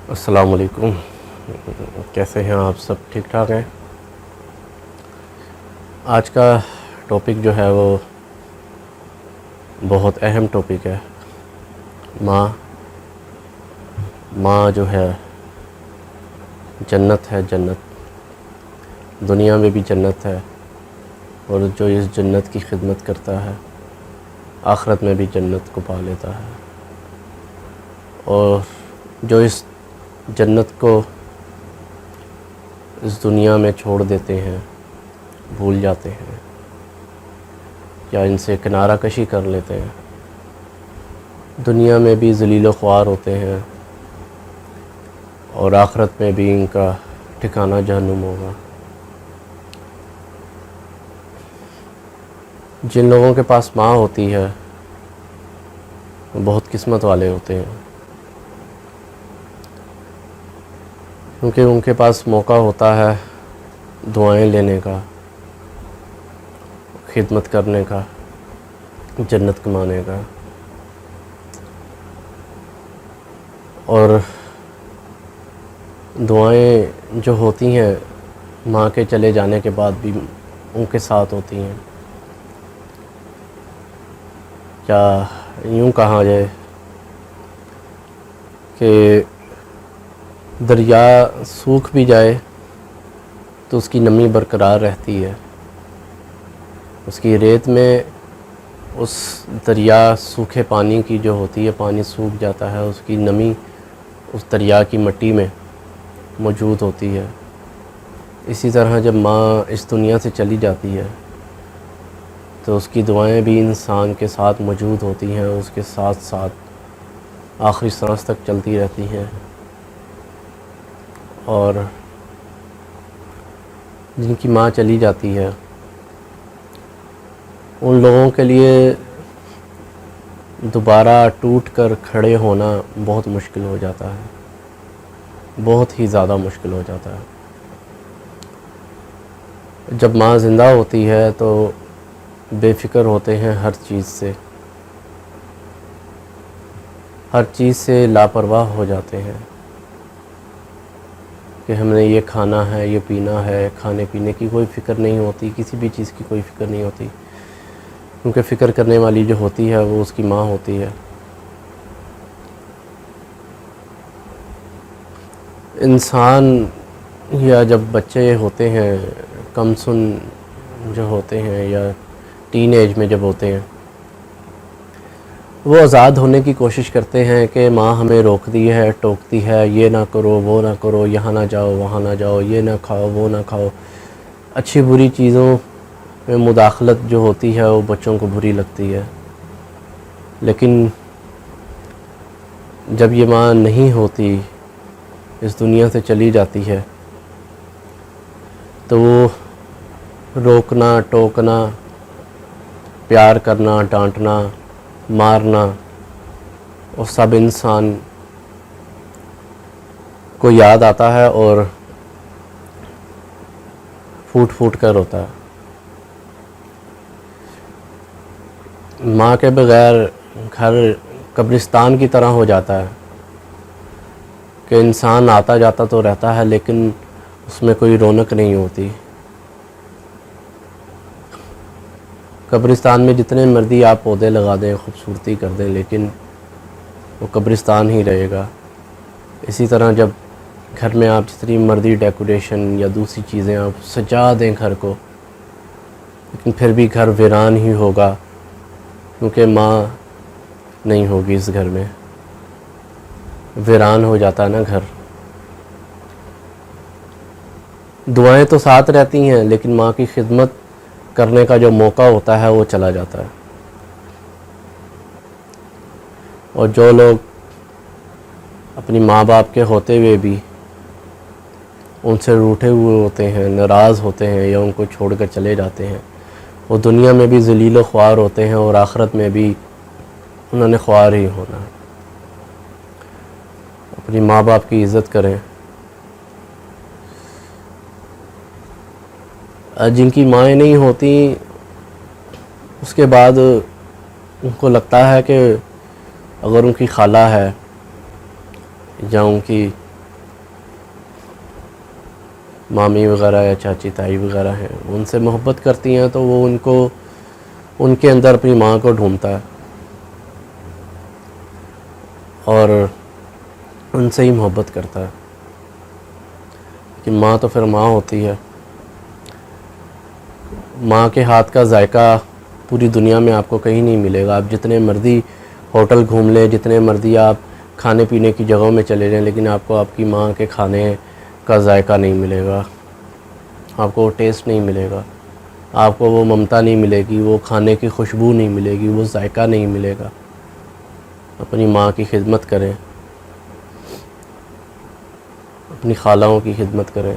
السلام علیکم، کیسے ہیں آپ؟ سب ٹھیک ٹھاک ہیں؟ آج کا ٹاپک جو ہے وہ بہت اہم ٹاپک ہے۔ ماں جو ہے جنت ہے، جنت دنیا میں بھی جنت ہے، اور جو اس جنت کی خدمت کرتا ہے آخرت میں بھی جنت کو پا لیتا ہے، اور جو اس جنت کو اس دنیا میں چھوڑ دیتے ہیں، بھول جاتے ہیں یا ان سے کنارہ کشی کر لیتے ہیں، دنیا میں بھی ذلیل و خوار ہوتے ہیں اور آخرت میں بھی ان کا ٹھکانہ جہنم ہوگا۔ جن لوگوں کے پاس ماں ہوتی ہے وہ بہت قسمت والے ہوتے ہیں، کیونکہ ان کے پاس موقع ہوتا ہے دعائیں لینے کا، خدمت کرنے کا، جنت کمانے کا، اور دعائیں جو ہوتی ہیں ماں کے چلے جانے کے بعد بھی ان کے ساتھ ہوتی ہیں، یا یوں کہا جائے کہ دریا سوکھ بھی جائے تو اس کی نمی برقرار رہتی ہے، اس کی ریت میں اس دریا سوکھے پانی کی جو ہوتی ہے، پانی سوکھ جاتا ہے، اس کی نمی اس دریا کی مٹی میں موجود ہوتی ہے۔ اسی طرح جب ماں اس دنیا سے چلی جاتی ہے تو اس کی دعائیں بھی انسان کے ساتھ موجود ہوتی ہیں، اس کے ساتھ ساتھ آخری سانس تک چلتی رہتی ہیں، اور جن کی ماں چلی جاتی ہے ان لوگوں کے لیے دوبارہ ٹوٹ کر کھڑے ہونا بہت مشکل ہو جاتا ہے، بہت ہی زیادہ مشکل ہو جاتا ہے۔ جب ماں زندہ ہوتی ہے تو بے فکر ہوتے ہیں ہر چیز سے لاپرواہ ہو جاتے ہیں کہ ہم نے یہ کھانا ہے، یہ پینا ہے، کھانے پینے کی کوئی فکر نہیں ہوتی، کسی بھی چیز کی کوئی فکر نہیں ہوتی، کیونکہ فکر کرنے والی جو ہوتی ہے وہ اس کی ماں ہوتی ہے۔ انسان یا جب بچے ہوتے ہیں، کم سن جو ہوتے ہیں یا ٹین ایج میں جب ہوتے ہیں، وہ آزاد ہونے کی کوشش کرتے ہیں کہ ماں ہمیں روکتی ہے، ٹوکتی ہے، یہ نہ کرو، وہ نہ کرو، یہاں نہ جاؤ، وہاں نہ جاؤ، یہ نہ کھاؤ، وہ نہ کھاؤ۔ اچھی بری چیزوں میں مداخلت جو ہوتی ہے وہ بچوں کو بری لگتی ہے، لیکن جب یہ ماں نہیں ہوتی، اس دنیا سے چلی جاتی ہے، تو وہ روکنا، ٹوکنا، پیار کرنا، ڈانٹنا، مارنا، وہ سب انسان کو یاد آتا ہے اور پھوٹ پھوٹ کر روتا ہے۔ ماں کے بغیر گھر قبرستان کی طرح ہو جاتا ہے کہ انسان آتا جاتا تو رہتا ہے لیکن اس میں کوئی رونق نہیں ہوتی۔ قبرستان میں جتنے مرضی آپ پودے لگا دیں، خوبصورتی کر دیں، لیکن وہ قبرستان ہی رہے گا۔ اسی طرح جب گھر میں آپ جتنی مرضی ڈیکوریشن یا دوسری چیزیں آپ سجا دیں گھر کو، لیکن پھر بھی گھر ویران ہی ہوگا، کیونکہ ماں نہیں ہوگی اس گھر میں، ویران ہو جاتا ہے نا گھر۔ دعائیں تو ساتھ رہتی ہیں لیکن ماں کی خدمت کرنے کا جو موقع ہوتا ہے وہ چلا جاتا ہے، اور جو لوگ اپنی ماں باپ کے ہوتے ہوئے بھی ان سے روٹھے ہوئے ہوتے ہیں، ناراض ہوتے ہیں یا ان کو چھوڑ کر چلے جاتے ہیں، وہ دنیا میں بھی ذلیل و خوار ہوتے ہیں اور آخرت میں بھی انہوں نے خوار ہی ہونا ہے۔ اپنی ماں باپ کی عزت کریں۔ جن کی مائیں نہیں ہوتی اس کے بعد ان کو لگتا ہے کہ اگر ان کی خالہ ہے یا ان کی مامی وغیرہ یا چاچی تائی وغیرہ ہیں ان سے محبت کرتی ہیں تو وہ ان کے اندر اپنی ماں کو ڈھونڈتا ہے اور ان سے ہی محبت کرتا ہے کہ ماں تو پھر ماں ہوتی ہے. ماں کے ہاتھ کا ذائقہ پوری دنیا میں آپ کو کہیں نہیں ملے گا. آپ جتنے مرضی ہوٹل گھوم لیں, جتنے مرضی آپ کھانے پینے کی جگہوں میں چلے جائیں, لیکن آپ کو آپ کی ماں کے کھانے کا ذائقہ نہیں ملے گا, آپ کو وہ ٹیسٹ نہیں ملے گا, آپ کو وہ ممتا نہیں ملے گی, وہ کھانے کی خوشبو نہیں ملے گی, وہ ذائقہ نہیں ملے گا. اپنی ماں کی خدمت کریں, اپنی خالہوں کی خدمت کریں.